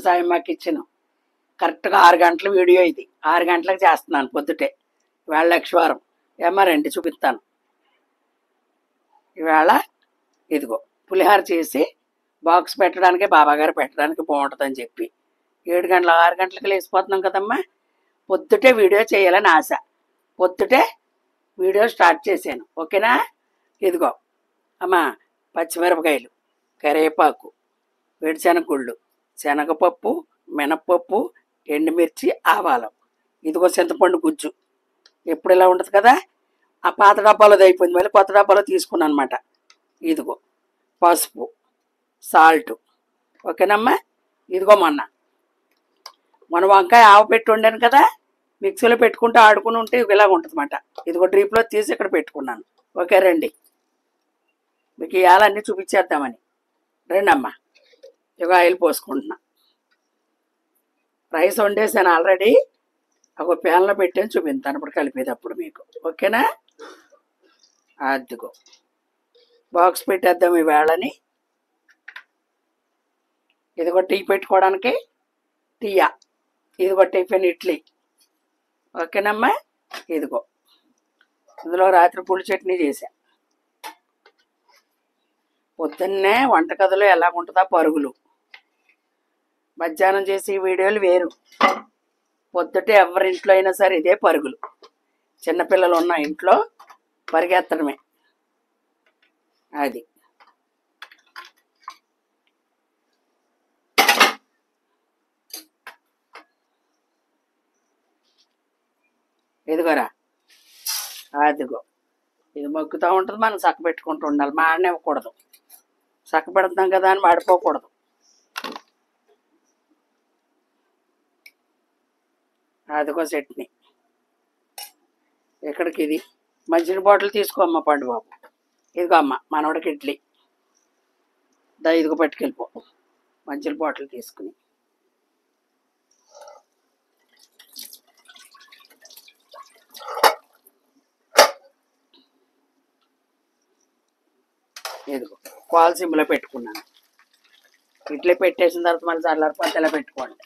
సాయమ్మకి ఇచ్చాను. కరెక్ట్గా 6 గంటల వీడియో ఇది. 6 గంటలకు చేస్తున్నాను పొద్దుటే. ఇవాళ లక్షవారం. ఏమో రండి చూపిస్తాను. ఇవాళ ఇదిగో పులిహార చేసి బాక్స్ పెట్టడానికి, బాబాగారు పెట్టడానికి బాగుంటుందని చెప్పి 6 గంటలకు లేచిపోతున్నాం కదమ్మా. పొద్దుటే వీడియో చేయాలని ఆశ. పొద్దుటే వీడియో స్టార్ట్ చేశాను. ఓకేనా? ఇదిగో అమ్మా, పచ్చిమిరపకాయలు, కరివేపాకు, వేడిశనగగుళ్ళు, శనగపప్పు, మినప్పప్పు, ఎండుమిర్చి, ఆవాలు. ఇదిగో చింతపండు గుజ్జు. ఎప్పుడు ఇలా ఉంటుంది కదా. ఆ పాత డబ్బాలోది అయిపోయింది, మళ్ళీ కొత్త డబ్బాలో తీసుకున్నాను అనమాట. ఇదిగో పసుపు, సాల్ట్. ఓకేనమ్మా? ఇదిగో మన వంకాయ ఆవు పెట్టి వండాను కదా, మిక్సీలో పెట్టుకుంటూ ఆడుకుని ఉంటే ఇలాగ ఉంటుంది అన్నమాట. ఇదిగో డ్రీప్లో తీసి ఇక్కడ పెట్టుకున్నాను. ఓకే రండి, మీకు ఇవాళన్నీ చూపించేద్దామని. రండి అమ్మా. ఇదిగో ఆయిల్ పోసుకుంటున్నా. రైస్ వండేసాను ఆల్రెడీ. ఒక ప్యాన్లో పెట్టాను, చూపిస్తాను ఇప్పుడు కలిపేటప్పుడు మీకు. ఓకేనా? అదిగో బాక్స్ పెట్టేద్దాం ఈవేళని. ఇదిగో టీ పెట్టుకోవడానికి టీయా. ఇదిగో టిఫిన్ ఇడ్లీ. ఓకేనమ్మా? ఇదిగో ఇందులో రాత్రి పులి చట్నీ చేశా. పొద్దున్నే వంటగదిలో ఎలాగుంటుందా పరుగులు. మధ్యాహ్నం చేసి వీడియోలు వేరు. పొద్దుటే ఎవరింట్లో అయినా సరే ఇదే పరుగులు. చిన్నపిల్లలు ఉన్న ఇంట్లో పరిగెత్తడమే. అది ఇదిగోరా. అదిగో ఇది మొక్కుతూ ఉంటుంది, మనం చక్క పెట్టుకుంటూ ఉండాలి. మాడనివ్వకూడదు. చక్క పెడతాం కదా అని మాడిపోకూడదు. అదిగో చట్నీ. ఎక్కడికి ఇది మంచినీళ్ళ బాటిల్ తీసుకోమ్మా పండు బాబు. ఇదిగో అమ్మ మనవడికి ఇడ్లీ. ఇదిగో పట్టుకెళ్ళిపో మంచినీళ్ళ బాటిల్ తీసుకుని. ఇదిగో పాలు సిమ్లో పెట్టుకున్నాను. ఇడ్లీ పెట్టేసిన తర్వాత మళ్ళీ చల్లారిపోతే ఇలా పెట్టుకోండి.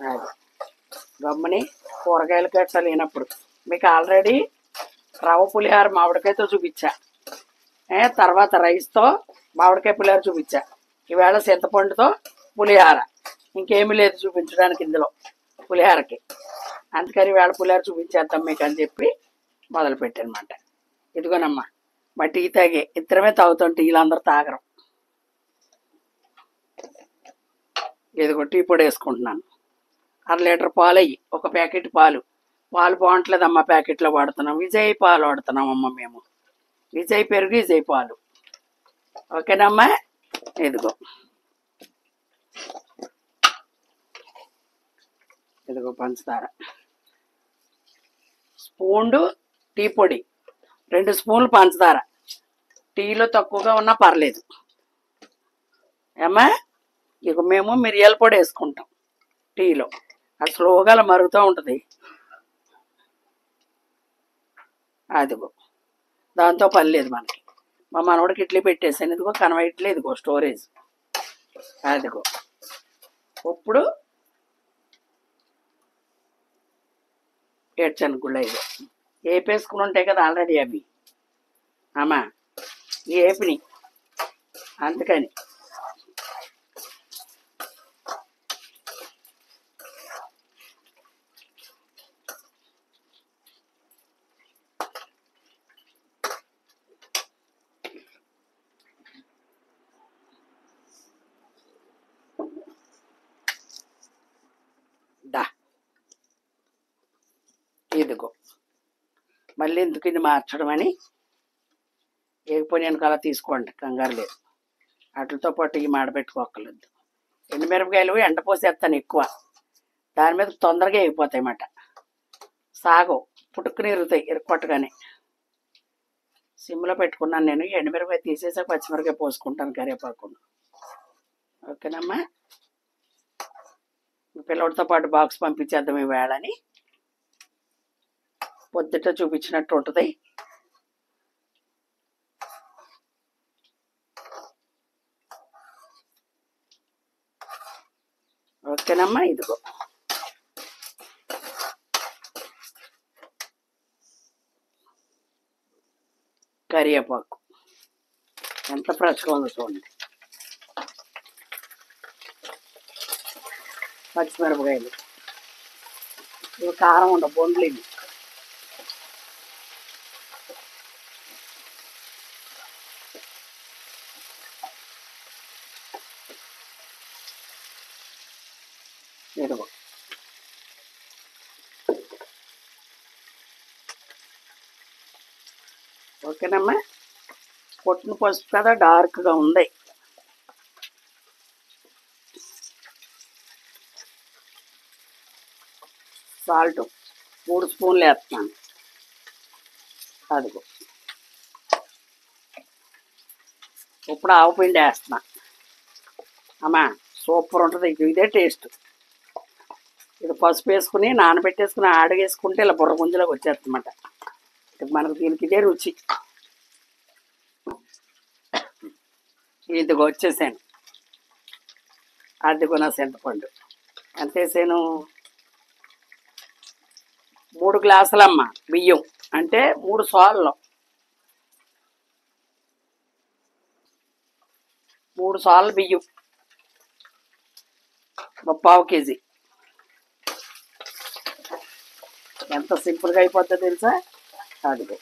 అది గమ్ముని కూరగాయలు గట్ట లేనప్పుడు మీకు ఆల్రెడీ రవ్వ పులిహార మామిడికాయతో చూపించా. తర్వాత రైస్తో మామిడికాయ పులిహార చూపించా. ఈవేళ చింతపండుతో పులిహార. ఇంకేమీ లేదు చూపించడానికి ఇందులో పులిహారకి. అందుకని ఈవేళ పులిహార చూపించేద్దాం మీకు అని చెప్పి మొదలుపెట్టానమాట. ఇదిగోనమ్మా మా టీ తాగే ఇద్దరమే తాగుతాం, టీలు అందరూ తాగరం. ఇదిగో టీ పొడి వేసుకుంటున్నాను. 1/2 లీటర్ పాలు అయ్యి, ఒక ప్యాకెట్ పాలు. పాలు బాగుంటలేదమ్మా, ప్యాకెట్లో వాడుతున్నాం. విజయ్ పాలు వాడుతున్నాం అమ్మ మేము. విజయ్ పెరుగు, విజయ్ పాలు. ఓకేనమ్మా? ఇదిగో ఇదిగో పంచదార స్పూను, టీ పొడి 2 స్పూన్లు పంచదార. టీలో తక్కువగా ఉన్నా పర్లేదు ఏమ్మా. ఇక మేము మిరియాల పొడి వేసుకుంటాం టీలో. అది స్లోగా మరుగుతూ ఉంటుంది. అదిగో దాంతో పని లేదు మనకి. మా మనవడికి ఇడ్లీ పెట్టేసాను. ఇదిగో కనవ ఇడ్లీ. ఇదిగో స్టోరేజ్. అదిగో ఇప్పుడు ఏడ్చనుకుళ్ళ ఇగో ఏపేసుకుని ఉంటాయి కదా ఆల్రెడీ అవి అమ్మా, ఏపిని. అందుకని ఇదిగో మళ్ళీ ఎందుకు ఇది మార్చడం అని ఏగిపోయినాను అలా తీసుకోండి, కంగారు లేదు. వాటితో పాటు ఇవి మాడబెట్టుకోకర్లేదు. ఎండుమిరపకాయలు ఎండపోసేస్తాను ఎక్కువ, దాని మీద తొందరగా ఎగిపోతాయి అన్నమాట. సాగవు, పుట్టుకుని ఇరుగుతాయి ఇరుక్కొట్టగానే. సిమ్లో పెట్టుకున్నాను నేను. ఎండుమిరపకాయ తీసేసాక పచ్చిమిరపకాయ పోసుకుంటాను, కరివేపాకు. ఓకేనమ్మా? పిల్లడితో పాటు బాక్స్ పంపించేద్దాం ఈవేళని. పొద్దుట చూపించినట్టు ఉంటుంది. ఓకేనమ్మా. ఇదిగో కరివేపాకు ఎంత ఫ్రెష్గా ఉందో చూడండి. పచ్చిమిరపకాయలు, ఇవి కారం ఉండవు, బొండ్లు ఇవి. ఇదిగో ఓకేనమ్మా. కొట్టిన పసుపు కదా డార్క్గా ఉంది. సాల్ట్ 3 స్పూన్లు వేస్తున్నాను. అదిగో ఇప్పుడు ఆవు పిండి వేస్తున్నా. అమ్మా సూపర్ ఉంటుంది, ఇదే టేస్ట్. ఇది పసుపు వేసుకుని నానబెట్టేసుకుని ఆడగేసుకుంటే ఇలా బుర్ర గుంజలోకి వచ్చేస్తుందన్నమాట. మనకు దీనికి ఇదే రుచి. ఇదిగో వచ్చేసాను. అదిగో నా చింతపండు ఎంత వేసాను? 3 గ్లాసులమ్మ బియ్యం, అంటే 3 సార్లు 3 సార్లు బియ్యం, 1/4 కేజీ. ఎంత సింపుల్గా అయిపోతుందో తెలుసా? అదిగో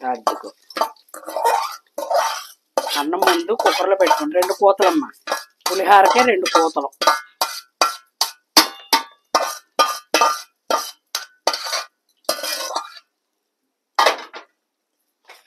అదిగో అన్నం ముందు కుక్కర్లో పెట్టుకోండి. 2 కూతలమ్మ, పులిహారకే 2 కూతలు.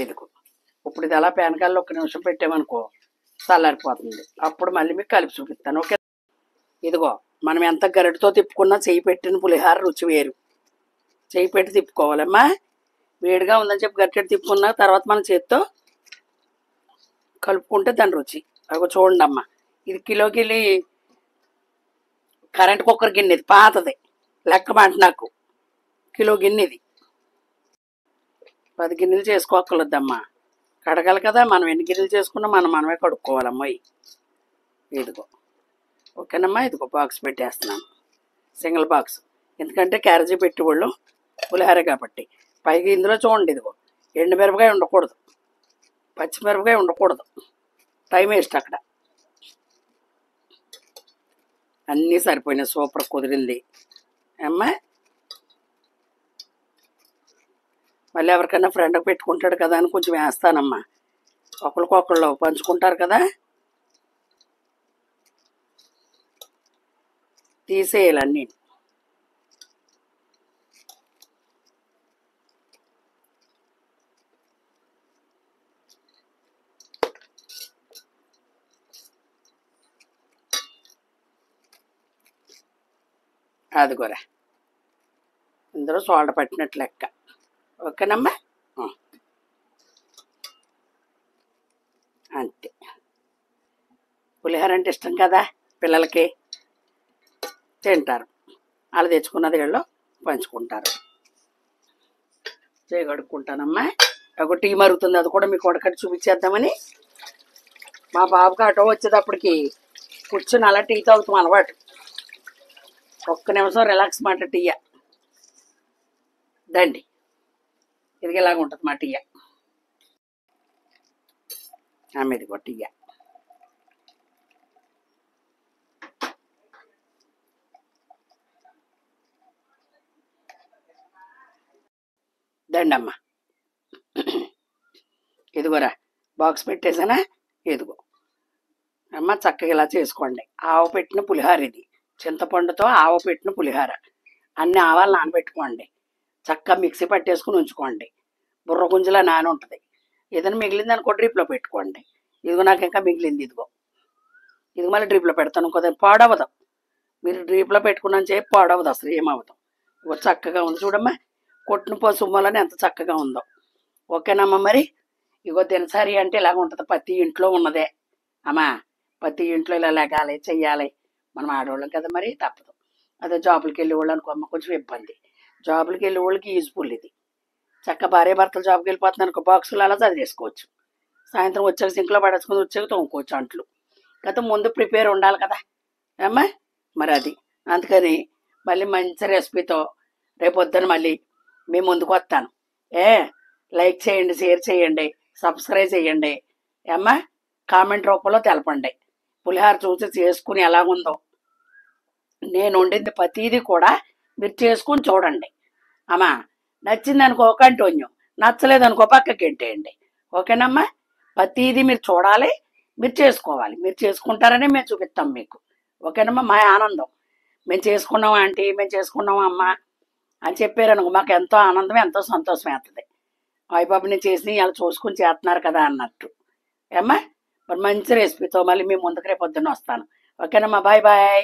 ఇదిగో ఇప్పుడు ఇది అలా పెనకాల్లో 1 నిమిషం పెట్టామనుకో చల్లారిపోతుంది. అప్పుడు మళ్ళీ మీకు కలిపి చూపిస్తాను. ఓకే. ఇదిగో మనం ఎంత గరిటతో తిప్పుకున్నా చేయి పెట్టిన పులిహార రుచి వేరు. చేయి పెట్టి తిప్పుకోవాలమ్మా. వేడిగా ఉందని చెప్పి గరిటె తిప్పుకున్నా తర్వాత మనం చేత్తో కలుపుకుంటే దాని రుచి. అదిగో చూడండి అమ్మ, ఇది కిలోకి కరెంట్ కుక్కర్ గిన్నె, ఇది పాతది లెక్క మాట. నాకు కిలో గిన్నె ఇది. 10 గిన్నెలు చేసుకోక్కర్లేదమ్మా, కడగాలి కదా. మనం ఎన్ని గిన్నెలు చేసుకున్నా మనమే కడుక్కోవాలమ్మాయి. ఇదిగో ఓకేనమ్మా. ఇదిగో బాక్స్ పెట్టేస్తున్నాను, సింగిల్ బాక్స్. ఎందుకంటే క్యారేజీ పెట్టేవాళ్ళు పులిహార కాబట్టి. పైగా ఇందులో చూడండి, ఇదిగో ఎండుమిరపకాయ ఉండకూడదు, పచ్చిమిరపకాయ ఉండకూడదు. టైం వేస్ట్ అక్కడ. అన్నీ సరిపోయినాయి, సూపర్ కుదిరింది అమ్మా. మళ్ళీ ఎవరికైనా ఫ్రెండ్కి పెట్టుకుంటాడు కదా అని కొంచెం వేస్తానమ్మా. ఒకరికొకళ్ళు పంచుకుంటారు కదా. తీసేయాలి అన్నీ. అదిగోరా, ఇందులో సోల్డ పట్టినట్టు లెక్క. ఓకేనమ్మా. అంతే. పులిహోర అంటే ఇష్టం కదా పిల్లలకి, తింటారు. వాళ్ళు తెచ్చుకున్నది వీళ్ళు పంచుకుంటారు. చేయగడుక్కుంటానమ్మా. ఒక టీ మరుగుతుంది, అది కూడా మీకు వడకట్టి చూపించేద్దామని. మా బాబుకి ఆటో వచ్చేటప్పటికి కూర్చుని అలా టీ తాగుతాం అలవాటు. 1 నిమిషం రిలాక్స్ మాట టీయ దండి. ఇది ఇలాగ ఉంటుంది మా టీయ. ఇదిగో టీయ. దండి అమ్మ. ఇదిగోరా బాక్స్ పెట్టేసానా. ఇదిగో అమ్మ, చక్కగా ఇలా చేసుకోండి. ఆవు పెట్టిన పులిహార ఇది, చింతపండుతో ఆవు పెట్టిన పులిహార. అన్ని ఆవాలు నానబెట్టుకోండి, చక్కగా మిక్సీ పట్టేసుకుని ఉంచుకోండి. బుర్ర గుంజలా నాని ఉంటుంది. ఏదైనా మిగిలింది అనుకో డ్రిప్లో పెట్టుకోండి. ఇదిగో నాకు ఇంకా మిగిలింది, ఇదిగో ఇది మళ్ళీ డ్రిప్లో పెడతాను. కొద్దిగా పాడవదు. మీరు డ్రిప్లో పెట్టుకున్నాను చెప్పి పాడవదు, అసలు ఏమవుతాం. ఇగో చక్కగా ఉంది చూడమ్మా, కొట్టిన పసుమలని ఎంత చక్కగా ఉందో. ఓకేనమ్మా. మరి ఇగో దినసరి అంటే ఇలాగ ఉంటుంది, ప్రతి ఇంట్లో ఉన్నదే అమ్మా. ప్రతి ఇంట్లో ఇలా లెగాలి, చెయ్యాలి. మనం ఆడవాళ్ళం కదా, మరి తప్పదు. అదే జాబులకి వెళ్ళే వాళ్ళు అనుకో అమ్మ కొంచెం ఇబ్బంది. జాబులకి వెళ్ళే వాళ్ళకి యూజ్ఫుల్ ఇది. చక్క భార్య భర్తలు జాబ్కి వెళ్ళిపోతున్నారు అనుకో బాక్సులు అలా చదివేసుకోవచ్చు. సాయంత్రం వచ్చాక సింక్లో పడేసుకొని వచ్చాక తోముకోవచ్చు అంట్లు. గత ముందు ప్రిపేర్ ఉండాలి కదా అమ్మా. మరి అది అందుకని మళ్ళీ మంచి రెసిపీతో రేపొద్దున మళ్ళీ మీ ముందుకు వస్తాను. ఏ లైక్ చేయండి, షేర్ చేయండి, సబ్స్క్రైబ్ చేయండి అమ్మా. కామెంట్ రూపంలో తెలపండి. పులిహార చూసి చేసుకుని ఎలాగుందో. నేను వండింది ప్రతిదీ కూడా మీరు చేసుకుని చూడండి అమ్మా. నచ్చింది అనుకో కంటిన్యూ, నచ్చలేదు అనుకో పక్కకి ఎంటేయండి. ఓకేనమ్మా. ప్రతిదీ మీరు చూడాలి, మీరు చేసుకోవాలి. మీరు చేసుకుంటారనే మేము చూపిస్తాం మీకు. ఓకేనమ్మా. మా ఆనందం మేము చేసుకున్నాం ఆంటీ, మేము చేసుకున్నాం అమ్మ అని చెప్పారనుకో మాకు ఎంతో ఆనందం, ఎంతో సంతోషం అవుతుంది. అయిబాబు నేను చేసి ఇలా చూసుకుని చేస్తున్నారు కదా అన్నట్టు ఏమ్మా. మరి మంచి రెసిపీతో మళ్ళీ మీ ముందుకు రేపు పొద్దున్న వస్తాను. ఓకేనమ్మా. Bye bye.